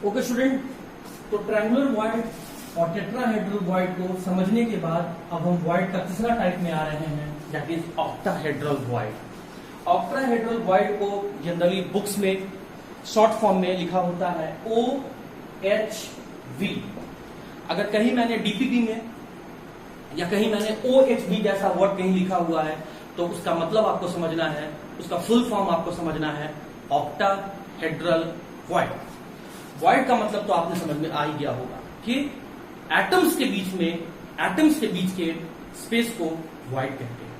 Okay student, तो triangular void और tetrahedral void को समझने के बाद अब हम वॉइड का तीसरा टाइप में आ रहे हैं, that is octahedral void. Octahedral void को जनरली बुक्स में शॉर्ट फॉर्म में लिखा होता है OHV। अगर कहीं मैंने डीपीपी में या कहीं मैंने OHV जैसा वर्ड कहीं लिखा हुआ है तो उसका मतलब आपको समझना है, उसका फुल फॉर्म आपको समझना है ऑक्टाहेड्रल वॉइड। वॉइड का मतलब तो आपने समझ में आ ही गया होगा कि एटम्स के बीच के स्पेस को वॉइड कहते हैं।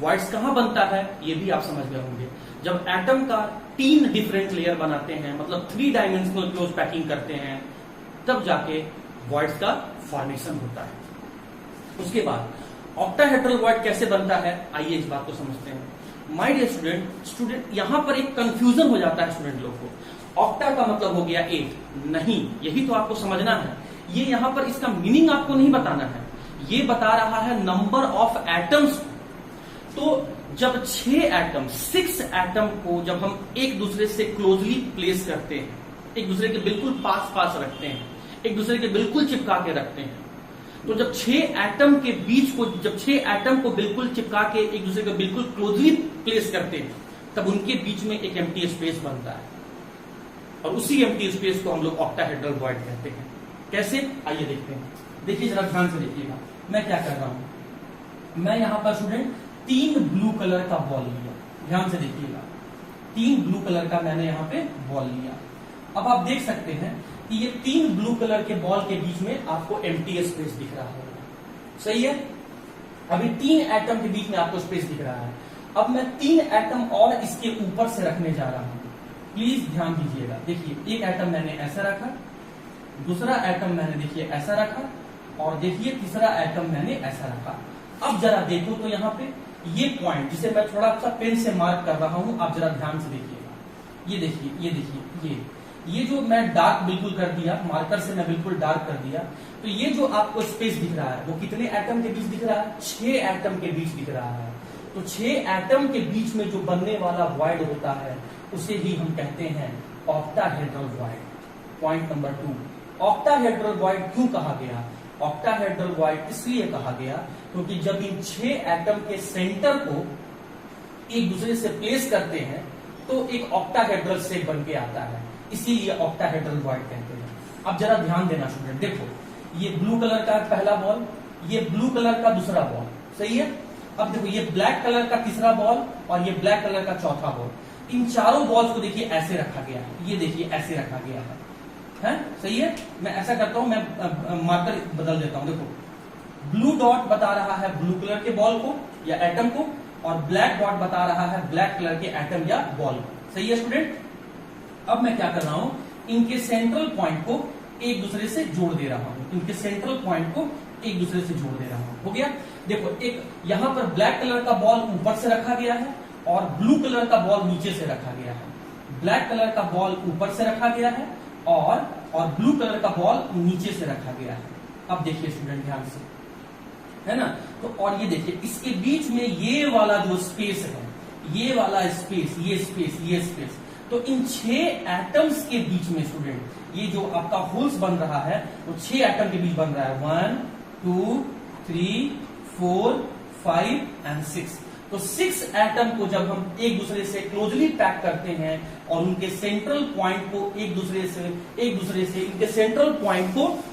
वॉइड्स कहां बनता है ये भी आप समझ गए होंगे, जब एटम का 3 डिफरेंट लेयर बनाते हैं, मतलब 3 डायमेंशनल क्लोज पैकिंग करते हैं, तब जाके वॉइड्स का फॉर्मेशन होता है। उसके बाद ऑक्टाहेड्रल वॉइड कैसे बनता है, आइए इस बात को समझते हैं। माय डियर स्टूडेंट, यहां पर एक कंफ्यूजन हो जाता है स्टूडेंट लोग को। ऑक्टा का मतलब हो गया 8, नहीं, यही तो आपको समझना है। ये यहां पर इसका मीनिंग आपको नहीं बताना है, ये बता रहा है नंबर ऑफ एटम्स। तो जब 6 एटम को जब हम एक दूसरे से क्लोजली प्लेस करते हैं, एक दूसरे के बिल्कुल पास रखते हैं, एक दूसरे के बिल्कुल चिपका के रखते हैं, तो जब 6 एटम के बीच को, जब 6 एटम को बिल्कुल चिपका के एक दूसरे को बिल्कुल क्लोजली प्लेस करते हैं, तब उनके बीच में एक एम्प्टी स्पेस बनता है, और उसी एम्प्टी स्पेस को हम लोग ऑक्टाहेड्रल वॉइड कहते हैं। कैसे, आइए देखते हैं। देखिए जरा ध्यान से देखिएगा, मैं क्या कर रहा हूं। मैं यहां पर स्टूडेंट 3 ब्लू कलर का बॉल लिया, ध्यान से देखिएगा, 3 ब्लू कलर का मैंने यहां पे बॉल लिया। अब आप देख सकते हैं कि ये 3 ब्लू कलर के बॉल के बीच में आपको एम्प्टी स्पेस दिख रहा होगा, सही है। अभी 3 एटम के बीच में आपको स्पेस दिख रहा है। अब मैं 3 एटम और इसके ऊपर से रखने जा रहा हूं, प्लीज ध्यान दीजिएगा। देखिए एक एटम मैंने ऐसा रखा, दूसरा एटम मैंने देखिए ऐसा रखा, और देखिए तीसरा एटम मैंने ऐसा रखा। अब जरा देखो तो यहाँ पे ये पॉइंट जिसे मैं थोड़ा सा पेन से मार्क कर रहा हूं, आप जरा ध्यान से देखिएगा। ये देखिए, ये जो मैं डार्क बिल्कुल कर दिया, मार्कर से मैं बिल्कुल डार्क कर दिया, तो ये जो आपको स्पेस दिख रहा है वो कितने एटम के बीच दिख रहा है, 6 एटम के बीच दिख रहा है। तो 6 एटम के बीच में जो बनने वाला वॉइड होता है उसे ही हम कहते हैं octahedral void. Point number 2, octahedral void क्यों कहा गया? ऑक्टाहेड्रल वॉइड इसलिए कहा गया क्योंकि जब इन 6 एटम के सेंटर को एक दूसरे से प्लेस करते हैं तो एक ऑक्टाहेड्रल शेप बन के आता है, इसीलिए ऑक्टाहेड्रल वॉइड कहते हैं। अब जरा ध्यान देना स्टूडेंट, देखो ये ब्लू कलर का पहला बॉल, ये ब्लू कलर का दूसरा बॉल, सही है। अब देखो ये ब्लैक कलर का तीसरा बॉल और ये ब्लैक कलर का चौथा बॉल। इन चारों बॉल्स को देखिए ऐसे रखा गया है, ये देखिए ऐसे रखा गया है, सही है। मैं ऐसा करता हूं, मैं मार्कर बदल देता हूं। देखो ब्लू डॉट बता रहा है ब्लू कलर के बॉल को या एटम को, और ब्लैक डॉट बता रहा है ब्लैक कलर के एटम या बॉल को, सही है स्टूडेंट। अब मैं क्या कर रहा हूं, इनके सेंट्रल पॉइंट को एक दूसरे से जोड़ दे रहा हूं, इनके सेंट्रल पॉइंट को एक दूसरे से जोड़ दे रहा हूं। हो गया। देखो एक यहां पर ब्लैक कलर का बॉल ऊपर से रखा गया है और ब्लू कलर का बॉल नीचे से रखा गया है। ब्लैक कलर का बॉल ऊपर से रखा गया है और ब्लू कलर का बॉल नीचे से रखा गया है। अब देखिए स्टूडेंट ध्यान से, है ना। तो और ये देखिए इसके बीच में ये वाला जो स्पेस है, ये वाला स्पेस, ये स्पेस, तो इन 6 एटम्स के बीच में स्टूडेंट ये जो आपका होल्स बन रहा है वो 6 एटम के बीच बन रहा है। 1 2 3 4 5 एंड 6। तो 6 एटम को जब हम एक दूसरे से क्लोजली पैक करते हैं और उनके सेंट्रल पॉइंट को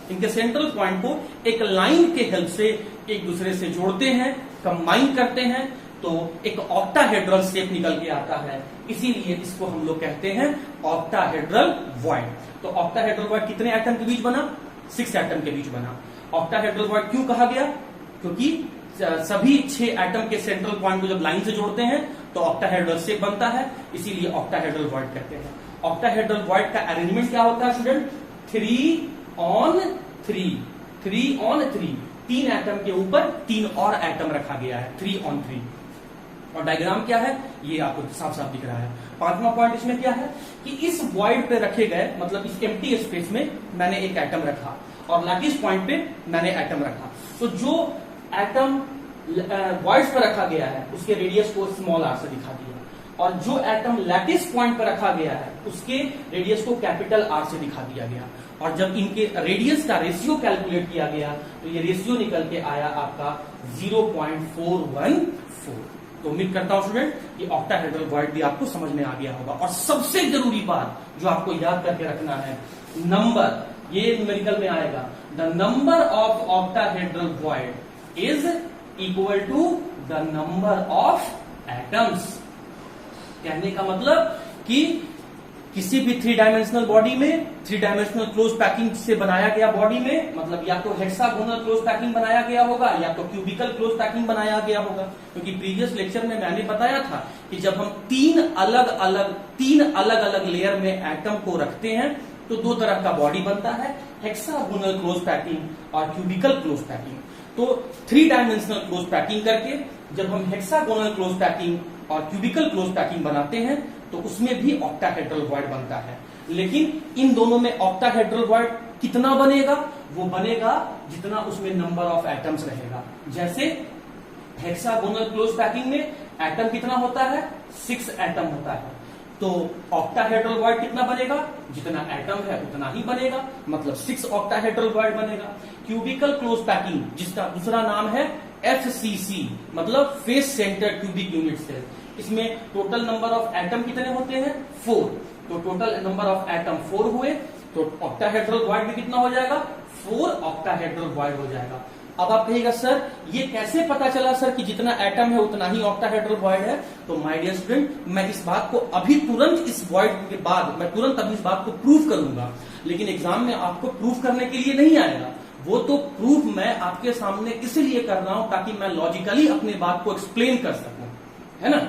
इनके सेंट्रल पॉइंट को एक लाइन के हेल्प से एक दूसरे से जोड़ते हैं, कंबाइन करते हैं, तो एक ऑक्टाहेड्रल शेप निकल के आता है। इसीलिए इसको हम लोग कहते हैं ऑक्टाहेड्रल वॉइड। तो ऑक्टाहेड्रल वॉइड कितने एटम के बीच बना? 6 एटम के बीच बना। ऑक्टाहेड्रल वॉइड क्यों कहा गया? क्योंकि सभी 6 एटम के सेंट्रल पॉइंट को जब लाइन से जोड़ते हैं तो ऑक्टाहेड्रल शेप बनता है, इसीलिए ऑक्टाहेड्रल वॉइड कहते हैं। ऑक्टाहेड्रल वॉइड का अरेंजमेंट क्या होता है स्टूडेंट? 3 on 3, 3 on 3, 3 एटम के ऊपर 3 और एटम रखा गया है, 3 on 3। और डायग्राम क्या है ये आपको साफ साफ दिख रहा है। 5वां पॉइंट इसमें क्या है कि इस वॉइड पे रखे गए, मतलब इस एम्प्टी स्पेस में मैंने एक एटम रखा और लैटिस पॉइंट पे मैंने एटम रखा। तो जो एटम वॉइड्स पर रखा गया है उसके रेडियस को स्मॉल आर से दिखा दिया। और जो एटम लैटिस पॉइंट पर रखा गया है उसके रेडियस को कैपिटल आर से दिखा दिया गया, और जब इनके रेडियस का रेशियो कैलकुलेट किया गया तो ये रेशियो निकल के आया आपका 0.414। तो उम्मीद करता हूं स्टूडेंट कि ऑक्टाहेड्रल वॉइड भी आपको समझ में आ गया होगा। और सबसे जरूरी बात जो आपको याद करके रखना है, नंबर, ये न्यूमेरिकल में आएगा, the number of octahedral void is equal to the number of atoms. कहने का मतलब कि किसी भी 3 डायमेंशनल बॉडी में, 3 डायमेंशनल क्लोज पैकिंग से बनाया गया बॉडी में, मतलब या तो हेक्सागोनल क्लोज पैकिंग बनाया गया होगा या तो क्यूबिकल क्लोज पैकिंग बनाया गया होगा। क्योंकि प्रीवियस लेक्चर में मैंने बताया था कि जब हम 3 अलग अलग लेयर में एटम को रखते हैं तो 2 तरह का बॉडी बनता है, हेक्सागोनल क्लोज पैकिंग और क्यूबिकल क्लोज पैकिंग। तो 3 डायमेंशनल क्लोज पैकिंग करके जब हम हेक्सागोनल क्लोज पैकिंग और क्यूबिकल क्लोज पैकिंग बनाते हैं तो उसमें भी ऑक्टाहेड्रल वॉइड बनता है। लेकिन इन दोनों में ऑक्टाहेड्रल वॉइड कितना बनेगा? वो बनेगा जितना उसमें नंबर ऑफ एटम्स रहेगा। जैसे हेक्सागोनल क्लोज पैकिंग में एटम कितना होता है? 6 एटम होता है। तो ऑक्टाहेड्रल वॉइड कितना बनेगा? जितना एटम है उतना ही बनेगा, मतलब 6 ऑक्टाहेड्रल वॉइड बनेगा। क्यूबिकल क्लोज पैकिंग, जिसका दूसरा नाम है FCC, मतलब face centre cubic unit cell, इसमें टोटल नंबर ऑफ एटम कितने होते हैं? 4। तो टोटल नंबर ऑफ एटम 4 हुए तो ऑक्टाहेड्रल वॉइड भी कितना हो जाएगा? 4 ऑक्टाहेड्रल वॉइड हो जाएगा। अब आप कहिएगा सर ये कैसे पता चला सर कि जितना एटम है उतना ही ऑक्टाहेड्रल वॉइड है? तो माय डियर स्टूडेंट, मैं इस बात को अभी तुरंत इस वॉइड के बाद मैं तुरंत अभी इस बात को प्रूव करूंगा, लेकिन एग्जाम में आपको प्रूव करने के लिए नहीं आएगा। वो तो प्रूफ मैं आपके सामने इसलिए कर रहा हूं ताकि मैं लॉजिकली अपने बात को एक्सप्लेन कर सकूं, है ना।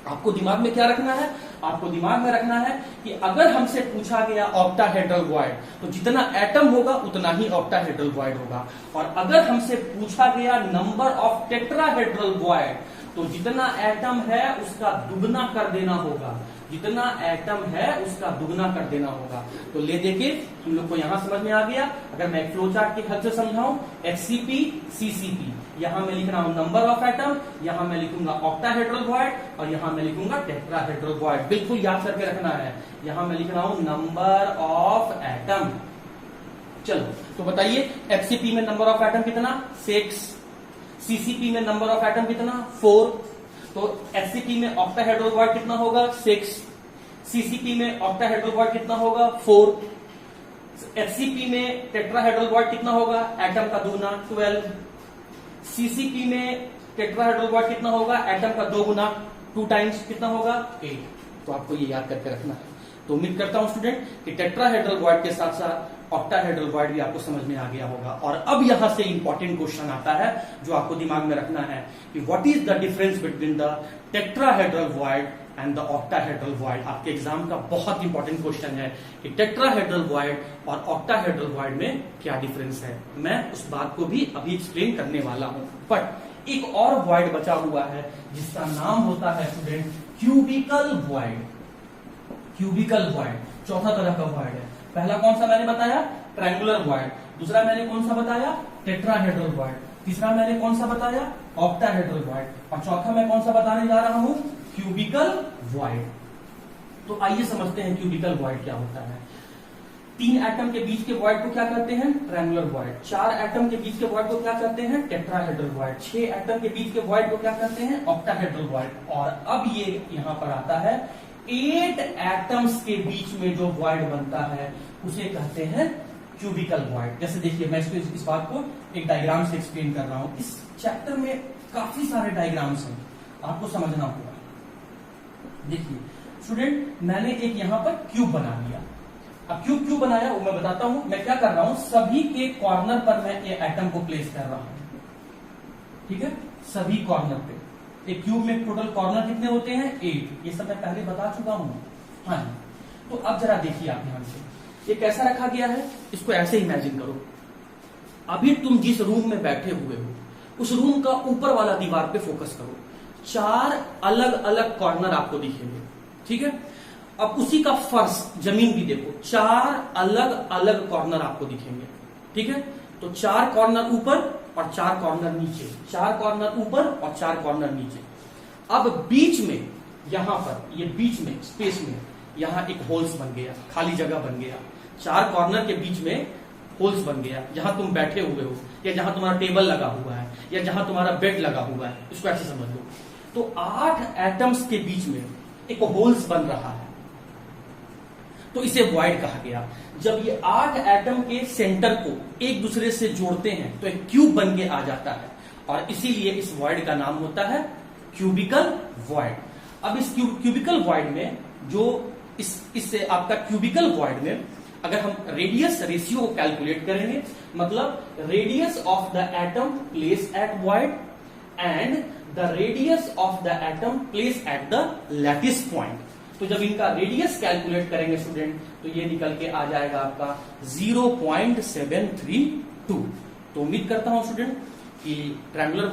आपको दिमाग में क्या रखना है? आपको दिमाग में रखना है कि अगर हमसे पूछा गया ऑक्टाहेड्रल वॉइड तो जितना एटम होगा उतना ही ऑक्टाहेड्रल वॉइड होगा, और अगर हमसे पूछा गया नंबर ऑफ टेट्राहेड्रल वॉइड तो जितना एटम है उसका दुगना कर देना होगा, जितना एटम है उसका दुगना कर देना होगा। तो ले देखिए तुम लोग को यहां समझ में आ गया। अगर मैं फ्लो चार्ट की हद से समझाऊं, HCP CCP, यहां मैं लिख रहा हूं नंबर ऑफ एटम, यहां मैं लिखूंगा ऑक्टाहेड्रल वॉइड और यहां मैं लिखूंगा टेट्राहेड्रल वॉइड। बिल्कुल याद करके रखना है, यहां मैं लिख रहा हूं नंबर ऑफ एटम। चलो तो बताइए FCP में नंबर ऑफ एटम कितना? 6। CCP में नंबर ऑफ एटम कितना? 4। तो HCP में ऑक्टाहेड्रल वॉइड कितना होगा? 6। CCP में ऑक्टाहेड्रल वॉइड कितना होगा? 4। HCP में टेट्राहेड्रल वॉइड कितना होगा? एटम का दुगना 12। CCP में टेट्राहेड्रल वॉइड कितना होगा? एटम का 2 गुना 2 टाइम्स कितना होगा? 8। तो आपको ये याद करके रखना है। तो उम्मीद करता हूं स्टूडेंट कि टेट्राहेड्रल वॉइड के साथ साथ ऑक्टाहेड्रल वॉइड भी आपको समझ में आ गया होगा। और अब यहां से इंपॉर्टेंट क्वेश्चन आता है जो आपको दिमाग में रखना है कि what is the difference between the tetrahedral void and the octahedral void. आपके एग्जाम का बहुत इंपॉर्टेंट क्वेश्चन है कि टेट्राहेड्रल वॉइड और ऑक्टाहेड्रल वॉइड में क्या डिफरेंस है। मैं उस बात को भी अभी एक्सप्लेन करने वाला हूं, बट एक और वॉइड बचा हुआ है जिसका नाम होता है student cubical void. Cubical void चौथा तरह का वॉइड है। पहला कौन सा मैंने बताया? Triangular void. दूसरा मैंने कौन सा बताया? Tetrahedral void. तीसरा मैंने कौन सा बताया? Octahedral void. और चौथा मैं कौन सा बताने जा रहा हूं? Cubical void. तो आइए समझते हैं क्यूबिकल वॉइड क्या होता है। 3 एटम के बीच के वॉइड को क्या कहते हैं? Triangular void. 4 एटम के बीच के वॉइड को क्या कहते हैं? Tetrahedral void. 6 एटम के बीच के वॉइड को क्या कहते हैं? Octahedral void. और अब ये यहां पर आता है 8 एटम्स के बीच में जो वॉइड बनता है उसे कहते हैं क्यूबिकल वॉइड। जैसे देखिए मैं इस बात को एक डायग्राम से एक्सप्लेन कर रहा हूं। इस चैप्टर में काफी सारे डायग्राम्स हैं, आपको समझना होगा। देखिए स्टूडेंट, मैंने एक यहां पर क्यूब बना लिया। अब क्यूब क्यों बनाया वो मैं बताता हूं। मैं क्या कर रहा हूं, सभी के कॉर्नर पर मैं ये एटम को प्लेस कर रहा हूं, ठीक है, सभी कॉर्नर पे। एक क्यूब में टोटल कॉर्नर कितने होते हैं? 8। ये सब मैं पहले बता चुका हूं। हाँ जी, तो अब जरा देखिए आप ध्यान से, ये कैसा रखा गया है। इसको ऐसे इमेजिन करो, अभी तुम जिस रूम में बैठे हुए हो उस रूम का ऊपर वाला दीवार पे फोकस करो। 4 अलग अलग कॉर्नर आपको दिखेंगे, ठीक है। अब उसी का फर्श जमीन भी देखो, 4 अलग अलग कॉर्नर आपको दिखेंगे, ठीक है। तो 4 कॉर्नर ऊपर और 4 कॉर्नर नीचे, 4 कॉर्नर ऊपर और 4 कॉर्नर नीचे। अब बीच में यहां पर ये बीच में स्पेस में यहां एक होल्स बन गया, खाली जगह बन गया, 4 कॉर्नर के बीच में होल्स बन गया, जहां तुम बैठे हुए हो या जहां तुम्हारा टेबल लगा हुआ है या जहां तुम्हारा बेड लगा हुआ है, इसको ऐसे समझ लो। तो 8 एटम्स के बीच में एक होल्स बन रहा है, तो इसे वॉइड कहा गया। जब ये 8 एटम के सेंटर को एक दूसरे से जोड़ते हैं तो एक क्यूब बन के आ जाता है, और इसीलिए इस वॉइड का नाम होता है क्यूबिकल वॉइड। अब इस क्यूबिकल वॉइड में जो इससे आपका क्यूबिकल वॉइड में अगर हम रेडियस रेशियो को कैलकुलेट करेंगे, मतलब radius of the atom place at void and the radius of the atom place at the lattice point, तो जब इनका रेडियस कैलकुलेट करेंगे स्टूडेंट तो ये निकल के आ जाएगा आपका 0.732। तो उम्मीद करता हूं स्टूडेंट कि ट्रायंगुलर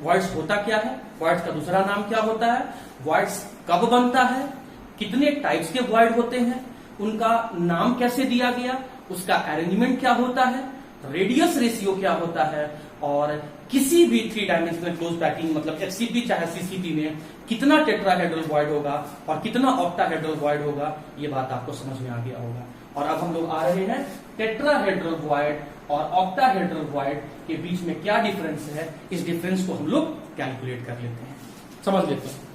वॉइड्स होता क्या है, वॉइड्स का दूसरा नाम क्या होता है, वॉइड्स कब बनता है, कितने टाइप्स के वॉइड होते हैं, उनका नाम कैसे दिया गया, उसका अरेंजमेंट क्या होता है, रेडियस रेशियो क्या होता है, और किसी भी 3 डायमेंशनल क्लोज पैकिंग मतलब एचसीपी चाहे सीसीपी में कितना टेट्राहेड्रल वॉइड होगा और कितना ऑक्टाहेड्रल वॉइड होगा, ये बात आपको समझ में आ गया होगा। और अब हम लोग आ रहे हैं टेट्राहेड्रल वॉइड और ऑक्टाहेड्रल वॉइड के बीच में क्या डिफरेंस है, इस डिफरेंस को हम लोग कैलकुलेट कर लेते हैं, समझ लेते हैं।